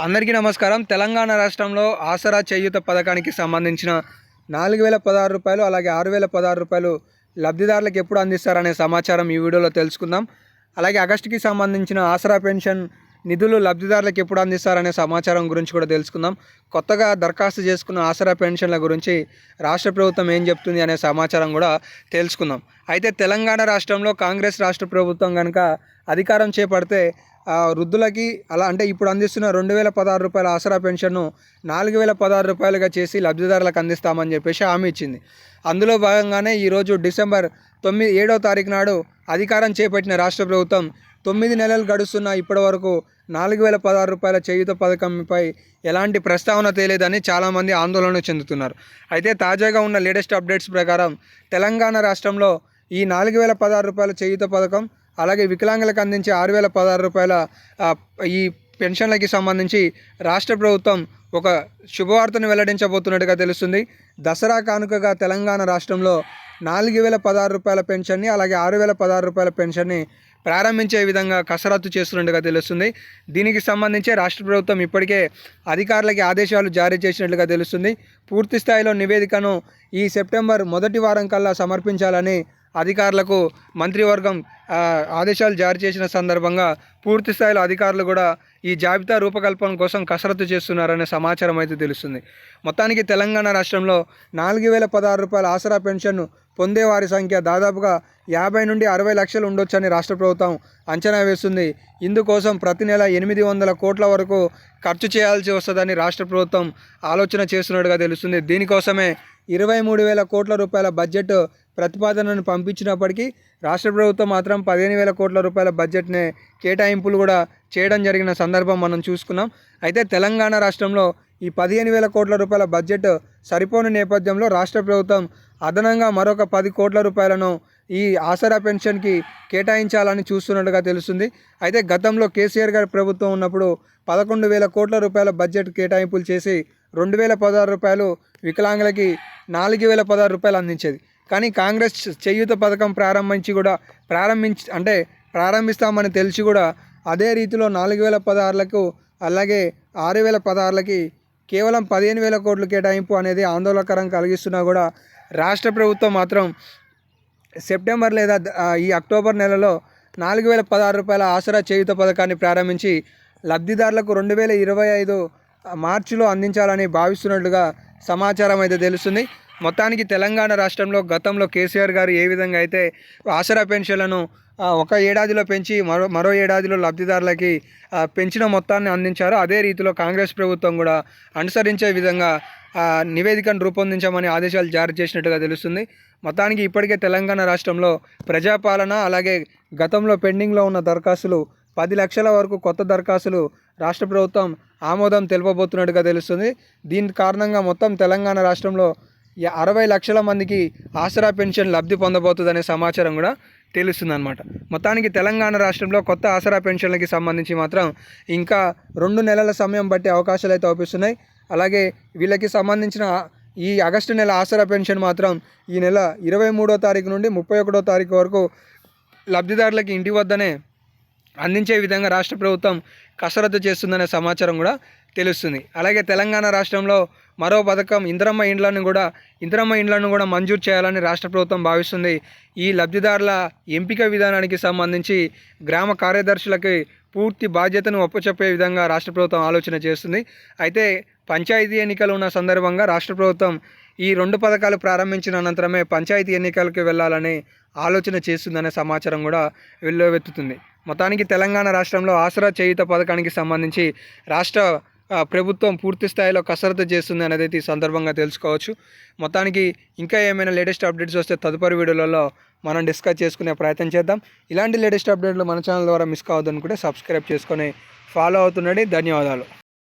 అందరికీ నమస్కారం. తెలంగాణ రాష్ట్రంలో ఆసరా చేయూత పథకానికి సంబంధించిన 4016 రూపాయలు అలాగే 6016 రూపాయలు లబ్ధిదారులకు ఎప్పుడు అందిస్తారనే సమాచారం ఈ వీడియోలో తెలుసుకుందాం. అలాగే ఆగస్టుకి సంబంధించిన ఆసరా పెన్షన్ నిధులు లబ్ధిదారులకు ఎప్పుడు అందిస్తారనే సమాచారం గురించి కూడా తెలుసుకుందాం. కొత్తగా దరఖాస్తు చేసుకున్న ఆసరా పెన్షన్ల గురించి రాష్ట్ర ప్రభుత్వం ఏం చెప్తుంది అనే సమాచారం కూడా తెలుసుకుందాం. అయితే తెలంగాణ రాష్ట్రంలో కాంగ్రెస్ రాష్ట్ర ప్రభుత్వం కనుక అధికారం చేపడితే వృద్ధులకి అలా అంటే ఇప్పుడు అందిస్తున్న 2016 రూపాయల ఆసరా పెన్షన్ను 4016 రూపాయలుగా చేసి లబ్ధిదారులకు అందిస్తామని చెప్పేసి హామీ ఇచ్చింది. అందులో భాగంగానే ఈరోజు డిసెంబర్ 7వ తారీఖు నాడు అధికారం చేపట్టిన రాష్ట్ర ప్రభుత్వం 9 నెలలు గడుస్తున్న ఇప్పటి వరకు 4016 రూపాయల చేయూత పథకంపై ఎలాంటి ప్రస్తావన తేలేదని చాలామంది ఆందోళన చెందుతున్నారు. అయితే తాజాగా ఉన్న లేటెస్ట్ అప్డేట్స్ ప్రకారం తెలంగాణ రాష్ట్రంలో ఈ 4016 రూపాయల చేయూత పథకం అలాగే వికలాంగులకు అందించే 6016 రూపాయల ఈ పెన్షన్లకి సంబంధించి రాష్ట్ర ప్రభుత్వం ఒక శుభవార్తను వెల్లడించబోతున్నట్టుగా తెలుస్తుంది. దసరా కానుకగా తెలంగాణ రాష్ట్రంలో 4016 రూపాయల పెన్షన్ని అలాగే 6016 రూపాయల పెన్షన్ని ప్రారంభించే విధంగా కసరత్తు చేస్తున్నట్టుగా తెలుస్తుంది. దీనికి సంబంధించి రాష్ట్ర ప్రభుత్వం ఇప్పటికే అధికారులకి ఆదేశాలు జారీ చేసినట్లుగా తెలుస్తుంది. పూర్తి స్థాయిలో నివేదికను ఈ సెప్టెంబర్ మొదటి వారం కల్లా సమర్పించాలని అధికారులకు మంత్రివర్గం ఆదేశాలు జారీ చేసిన సందర్భంగా పూర్తి స్థాయిలో అధికారులు కూడా ఈ జాబితా రూపకల్పన కోసం కసరత్తు చేస్తున్నారనే సమాచారం అయితే తెలుస్తుంది. మొత్తానికి తెలంగాణ రాష్ట్రంలో 4016 రూపాయల ఆసరా పెన్షన్ను పొందే వారి సంఖ్య దాదాపుగా 50 నుండి 60 లక్షలు ఉండొచ్చని రాష్ట్ర ప్రభుత్వం అంచనా వేస్తుంది. ఇందుకోసం ప్రతి నెల 800 కోట్ల వరకు ఖర్చు చేయాల్సి వస్తుందని రాష్ట్ర ప్రభుత్వం ఆలోచన చేస్తున్నట్టుగా తెలుస్తుంది. దీనికోసమే 23,000 కోట్ల రూపాయల బడ్జెట్ ప్రతిపాదనను పంపించినప్పటికీ రాష్ట్ర ప్రభుత్వం మాత్రం 15,000 కోట్ల రూపాయల బడ్జెట్నే కేటాయింపులు కూడా చేయడం జరిగిన సందర్భం మనం చూసుకున్నాం. అయితే తెలంగాణ రాష్ట్రంలో ఈ 15,000 కోట్ల రూపాయల బడ్జెట్ సరిపోని నేపథ్యంలో రాష్ట్ర ప్రభుత్వం అదనంగా మరొక 10 కోట్ల రూపాయలను ఈ ఆసరా పెన్షన్కి కేటాయించాలని చూస్తున్నట్టుగా తెలుస్తుంది. అయితే గతంలో కేసీఆర్ గారి ప్రభుత్వం ఉన్నప్పుడు 11,000 కోట్ల రూపాయల బడ్జెట్ కేటాయింపులు చేసి 2016 రూపాయలు వికలాంగులకి 4016 రూపాయలు అందించేది. కానీ కాంగ్రెస్ చేయూత పథకం ప్రారంభిస్తామని తెలిసి కూడా అదే రీతిలో 4016లకు అలాగే 6016లకి కేవలం 15,000 కోట్లు కేటాయింపు అనేది ఆందోళనకరం కలిగిస్తున్నా కూడా రాష్ట్ర ప్రభుత్వం మాత్రం సెప్టెంబర్ లేదా ఈ అక్టోబర్ నెలలో 4016 రూపాయల ఆసరా చేయూత పథకాన్ని ప్రారంభించి లబ్ధిదారులకు 2025 మార్చిలో అందించాలని భావిస్తున్నట్లుగా సమాచారం అయితే తెలుస్తుంది. మొత్తానికి తెలంగాణ రాష్ట్రంలో గతంలో కేసీఆర్ గారు ఏ విధంగా అయితే ఆసరా పెన్షన్లను ఒక ఏడాదిలో పెంచి మరో ఏడాదిలో లబ్ధిదారులకి పెంచిన మొత్తాన్ని అందించారో అదే రీతిలో కాంగ్రెస్ ప్రభుత్వం కూడా అనుసరించే విధంగా నివేదికను రూపొందించమని ఆదేశాలు జారీ చేసినట్టుగా తెలుస్తుంది. మొత్తానికి ఇప్పటికే తెలంగాణ రాష్ట్రంలో ప్రజాపాలన అలాగే గతంలో పెండింగ్లో ఉన్న దరఖాస్తులు 10 లక్షల వరకు కొత్త దరఖాస్తులు రాష్ట్ర ప్రభుత్వం ఆమోదం తెలుపబోతున్నట్టుగా తెలుస్తుంది. దీని కారణంగా మొత్తం తెలంగాణ రాష్ట్రంలో 60 లక్షల మందికి ఆసరా పెన్షన్ లబ్ధి పొందబోతుందనే సమాచారం కూడా తెలుస్తుందన్నమాట. మొత్తానికి తెలంగాణ రాష్ట్రంలో కొత్త ఆసరా పెన్షన్లకి సంబంధించి మాత్రం ఇంకా 2 నెలల సమయం బట్టి అవకాశాలు అయితే అవుపిస్తున్నాయి. అలాగే వీళ్ళకి సంబంధించిన ఈ ఆగస్టు నెల ఆసరా పెన్షన్ మాత్రం ఈ నెల 23వ తారీఖు నుండి 31వ తారీఖు వరకు లబ్ధిదారులకి ఇంటి వద్దనే అందించే విధంగా రాష్ట్ర ప్రభుత్వం కసరత్తు చేస్తుందనే సమాచారం కూడా తెలుస్తుంది. అలాగే తెలంగాణ రాష్ట్రంలో మరో పథకం ఇందిరమ్మ ఇండ్లను కూడా మంజూరు చేయాలని రాష్ట్ర ప్రభుత్వం భావిస్తుంది. ఈ లబ్ధిదారుల ఎంపిక విధానానికి సంబంధించి గ్రామ కార్యదర్శులకి పూర్తి బాధ్యతను ఒప్పచెప్పే విధంగా రాష్ట్ర ప్రభుత్వం ఆలోచన చేస్తుంది. అయితే పంచాయతీ ఎన్నికలు ఉన్న సందర్భంగా రాష్ట్ర ప్రభుత్వం ఈ 2 పథకాలు ప్రారంభించిన అనంతరమే పంచాయతీ ఎన్నికలకు వెళ్ళాలని ఆలోచన చేస్తుందనే సమాచారం కూడా వెల్లువెత్తుతుంది. మొత్తానికి తెలంగాణ రాష్ట్రంలో ఆసరా చేయూత పథకానికి సంబంధించి రాష్ట్ర ప్రభుత్వం పూర్తి స్థాయిలో కసరత్తు చేస్తుంది అనేది ఈ సందర్భంగా తెలుసుకోవచ్చు. మొత్తానికి ఇంకా ఏమైనా లేటెస్ట్ అప్డేట్స్ వస్తే తదుపరి వీడియోలలో మనం డిస్కస్ చేసుకునే ప్రయత్నం చేద్దాం. ఇలాంటి లేటెస్ట్ అప్డేట్లు మన ఛానల్ ద్వారా మిస్ కావద్దనుకుంటే సబ్స్క్రైబ్ చేసుకొని ఫాలో అవుతుండండి. ధన్యవాదాలు.